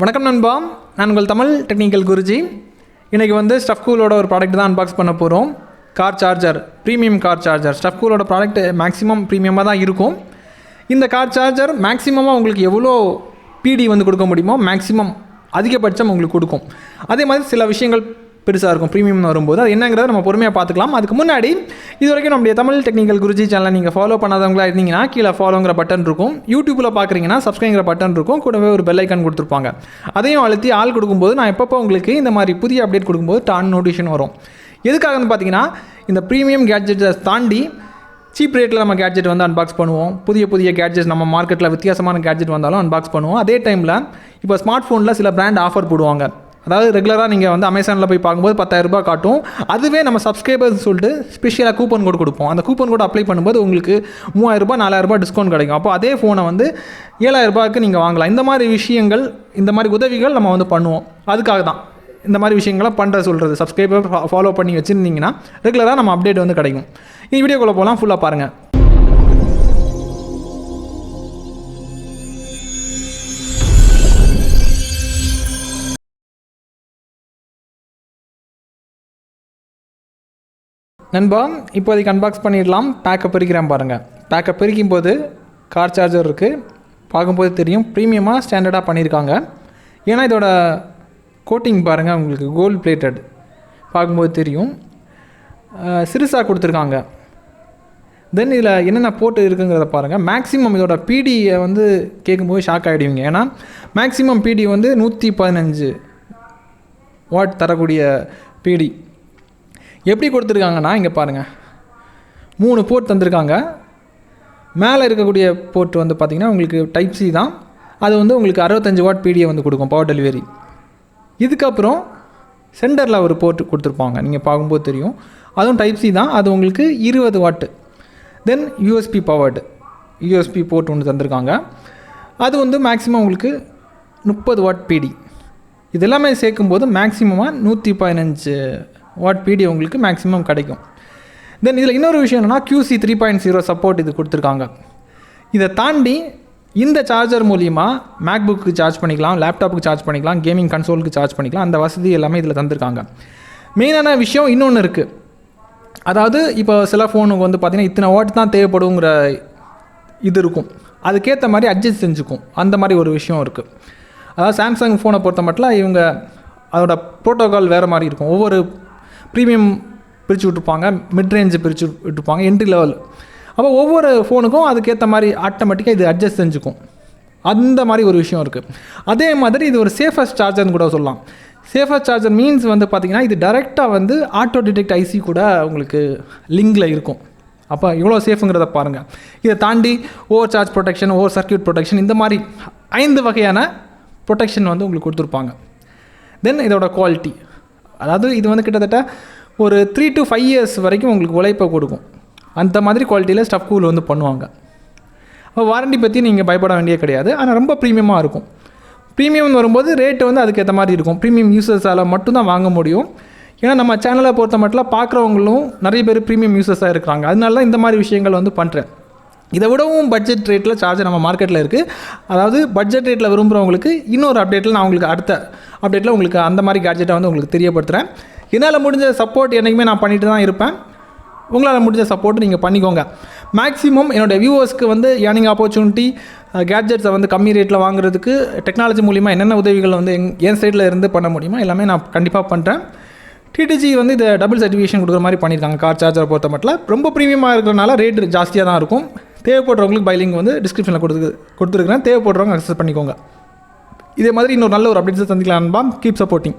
வணக்கம் நண்பா, நான் உங்கள் தமிழ் டெக்னிக்கல் குருஜி. இன்றைக்கி வந்து ஸ்டஃப்கூலோட ஒரு ப்ராடக்ட் தான் அன்பாக்ஸ் பண்ண போகிறோம். Car charger, premium car charger. ஸ்டஃப்கூலோட ப்ராடக்ட் மேக்ஸிமம் ப்ரீமியமாக தான் இருக்கும். இந்த கார் சார்ஜர் மேக்ஸிமமாக உங்களுக்கு எவ்வளோ பிடி வந்து கொடுக்க முடியுமோ மேக்ஸிமம் அதிகபட்சம் உங்களுக்கு கொடுக்கும். அதே மாதிரி சில விஷயங்கள் பெருசாக இருக்கும் ப்ரீமியம்னு வரும்போது. அது என்னங்கிறத நம்ம பொறுமையாக பார்த்துக்கலாம். அதுக்கு முன்னாடி இது வரைக்கும் நம்முடைய தமிழ் டெக்னிக்கல் குருஜி சேனலை நீங்கள் ஃபாலோ பண்ணாதவங்களா இருந்தீங்கன்னா கீழே ஃபாலோங்கிற பட்டன் இருக்கும். யூடியூப்பில் பார்க்குறீங்கன்னா சப்ஸ்கிரைங்கிற பட்டன் இருக்கும். கூடவே ஒரு பெல் ஐக்கான் கொடுத்துருப்பாங்க. அதையும் அழுத்தி ஆள் கொடுக்கும்போது நான் எப்பப்போ உங்களுக்கு இந்த மாதிரி புதிய அப்டேட் கொடுக்கும்போது டான் நோட்டிஃபிகேஷன் வரும். எதுக்காகன்னு பார்த்தீங்கன்னா, இந்த ப்ரீமியம் கேட்ஜெட்டை தாண்டி சீப் ரேட்டில் நம்ம கேட்ஜெட் வந்து அன்பாக்ஸ் பண்ணுவோம். புதிய கேட்ஜெட்ஸ் நம்ம மார்க்கெட்டில் வித்தியாசமான கேட்ஜெட் வந்தாலும் அன்பாக்ஸ் பண்ணுவோம். அதே டைமில் இப்போ ஸ்மார்ட் ஃபோனில் சில பிராண்ட் ஆஃபர் போடுவாங்க. அதாவது ரெகுலராக நீங்கள் வந்து அமேசானில் போய் பார்க்கும்போது 10,000 ரூபாய் காட்டும். அதுவே நம்ம சப்ஸ்கிரைபர்ஸ் சொல்லிட்டு ஸ்பெஷலாக கூப்பன் கோட் கொடுப்போம். அந்த கூப்பன் கோட் அப்ளை பண்ணும்போது உங்களுக்கு 3,000 ரூபாய் 4,000 ரூபாய் டிஸ்கவுண்ட் கிடைக்கும். அப்போ அதே ஃபோனை வந்து 7,000 ரூபாய்க்கு நீங்கள் வாங்கலாம். இந்த மாதிரி விஷயங்கள், இந்த மாதிரி உதவிகள் நம்ம வந்து பண்ணுவோம். அதுக்காக தான் இந்த மாதிரி விஷயங்களை பண்ணுற சொல்கிறது. சப்ஸ்கிரைபர் ஃபாலோ பண்ணி வச்சுருந்தீங்கன்னா ரெகுலராக நம்ம அப்டேட் வந்து கிடைக்கும். இந்த வீடியோக்குள்ளே போகலாம், ஃபுல்லாக பாருங்கள். நண்பா, இப்போதைக்கு அன்பாக்ஸ் பண்ணிடலாம். பேக்கை பிரிக்கிறேன் பாருங்கள். பேக்கை பிரிக்கும் போது கார் சார்ஜர் இருக்குது. பார்க்கும்போது தெரியும் ப்ரீமியமாக ஸ்டாண்டர்டாக பண்ணியிருக்காங்க. ஏன்னா இதோட கோட்டிங் பாருங்கள், உங்களுக்கு கோல்டு பிளேட்டட் பார்க்கும்போது தெரியும். சிறுசாக கொடுத்துருக்காங்க. தென் இதில் என்னென்ன போட்டு இருக்குங்கிறத பாருங்கள். மேக்ஸிமம் இதோட பிடியை வந்து கேட்கும்போது ஷாக் ஆகிடுவீங்க. ஏன்னா மேக்ஸிமம் பிடி வந்து 115 வாட் தரக்கூடிய பிடி. எப்படி கொடுத்துருக்காங்கன்னா, இங்கே பாருங்கள், 3 போர்ட் தந்திருக்காங்க. மேலே இருக்கக்கூடிய போர்ட் வந்து பார்த்திங்கன்னா உங்களுக்கு டைப் சி தான். அது வந்து உங்களுக்கு 65 வாட் பிடியை வந்து கொடுக்கும், பவர் டெலிவரி. இதுக்கப்புறம் சென்டரில் ஒரு போர்ட் கொடுத்துருப்பாங்க, நீங்கள் பார்க்கும்போது தெரியும். அதுவும் டைப் சி தான். அது உங்களுக்கு 20 வாட்டு. தென் யூஎஸ்பி பவர்டு யூஎஸ்பி போர்ட் ஒன்று தந்திருக்காங்க. அது வந்து மேக்ஸிமம் உங்களுக்கு 30 வாட் பிடி. இதெல்லாமே சேர்க்கும்போது மேக்ஸிமமாக 115 வாட் பிடி உங்களுக்கு மேக்ஸிமம் கிடைக்கும். தென் இதில் இன்னொரு விஷயம் என்னென்னா, QC 3.0 சப்போர்ட் இது கொடுத்துருக்காங்க. இதை தாண்டி இந்த சார்ஜர் மூலிமா மேக்புக்கு சார்ஜ் பண்ணிக்கலாம், லேப்டாப்புக்கு சார்ஜ் பண்ணிக்கலாம், கேமிங் கன்சோலுக்கு சார்ஜ் பண்ணிக்கலாம். அந்த வசதி எல்லாமே இதில் தந்திருக்காங்க. மெயினான விஷயம் இன்னொன்று இருக்குது. அதாவது இப்போ சில ஃபோனுக்கு வந்து பார்த்திங்கன்னா இத்தனை வாட் தான் தேவைப்படுங்கிற இது இருக்கும். அதுக்கேற்ற மாதிரி அட்ஜஸ்ட் செஞ்சுக்கும். அந்த மாதிரி ஒரு விஷயம் இருக்குது. அதாவது சாம்சங் ஃபோனை பொறுத்த மட்டும் இவங்க அதோட ப்ரோட்டோகால் வேறு மாதிரி இருக்கும். ஒவ்வொரு ப்ரீமியம் பிரித்து விட்டுருப்பாங்க, மிட் ரேஞ்சு பிரித்து விட்டுருப்பாங்க, என்ட்ரி லெவல். அப்போ ஒவ்வொரு ஃபோனுக்கும் அதுக்கேற்ற மாதிரி ஆட்டோமேட்டிக்காக இது அட்ஜஸ்ட் செஞ்சுக்கும். அந்த மாதிரி ஒரு விஷயம் இருக்குது. அதே மாதிரி இது ஒரு சேஃபஸ்ட் சார்ஜர்னு கூட சொல்லலாம். சேஃபஸ்ட் சார்ஜர் மீன்ஸ் வந்து பார்த்திங்கன்னா இது டைரெக்டாக வந்து ஆட்டோ டிடெக்ட் ஐசி கூட உங்களுக்கு லிங்கில் இருக்கும். அப்போ இவ்வளோ சேஃபுங்கிறத பாருங்கள். இதை தாண்டி over charge protection, over circuit protection, இந்த மாதிரி 5 வகையான ப்ரொடெக்ஷன் வந்து உங்களுக்கு கொடுத்துருப்பாங்க. தென் இதோட குவாலிட்டி, அதாவது இது வந்து கிட்டத்தட்ட ஒரு 3 to 5 years வரைக்கும் உங்களுக்கு உழைப்பை கொடுக்கும். அந்த மாதிரி குவாலிட்டியில் ஸ்டஃப்கூல் வந்து பண்ணுவாங்க. அப்போ வாரண்டி பற்றி நீங்கள் பயப்பட வேண்டிய கிடையாது. ஆனால் ரொம்ப ப்ரீமியமாக இருக்கும். ப்ரீமியம்னு வரும்போது ரேட்டு வந்து அதுக்கேற்ற மாதிரி இருக்கும். ப்ரீமியம் யூசர்ஸால் மட்டும்தான் வாங்க முடியும். ஏன்னா நம்ம சேனலை பொறுத்த மட்டும் பார்க்குறவங்களும் நிறைய பேர் ப்ரீமியம் யூசர்ஸாக இருக்கிறாங்க. அதனால தான் இந்த மாதிரி விஷயங்கள் வந்து பண்ணுறேன். இதை விடவும் பட்ஜெட் ரேட்டில் சார்ஜர் நம்ம மார்க்கெட்டில் இருக்குது. அதாவது பட்ஜெட் ரேட்டில் விரும்புகிறவங்களுக்கு இன்னொரு அப்டேட்டில் நான் உங்களுக்கு அடுத்த அப்டேட்டில் உங்களுக்கு அந்த மாதிரி கேட்ஜெட்டை வந்து உங்களுக்கு தெரியப்படுத்துகிறேன். என்னால் முடிஞ்ச சப்போர்ட் என்றைக்குமே நான் பண்ணிட்டு தான் இருப்பேன். உங்களால் முடிஞ்ச சப்போர்ட் நீங்கள் பண்ணிக்கோங்க. மேக்ஸிமம் என்னோடய வியூவர்ஸ்க்கு வந்து ஏர்னிங் ஆப்பர்ச்சுனிட்டி, கேட்ஜெட்ஸை வந்து கம்மி ரேட்டில் வாங்குறதுக்கு டெக்னாலஜி மூலிமா என்னென்ன உதவிகள் வந்து என் சைடில் இருந்து பண்ண முடியுமோ எல்லாமே நான் கண்டிப்பாக பண்ணுறேன். டிடிஜி வந்து இதை டபுள் சர்டிஃபிகேஷன் கொடுக்குற மாதிரி பண்ணியிருக்காங்க. கார் சார்ஜரை பொறுத்த மட்டும் ரொம்ப ப்ரீமியமாக இருக்கிறனால ரேட்டு ஜாஸ்தியாக தான் இருக்கும். தேவைப்படுறவங்களுக்கு பை லிங்க் வந்து டிஸ்கிரிப்ஷனில் கொடுத்துருக்கிறேன். தேவைப்படுறவங்க அக்சஸ் பண்ணிக்கோங்க. இதே மாதிரி இன்னொரு நல்ல ஒரு அப்டேட்ஸை சந்திக்கலாம். Keep supporting.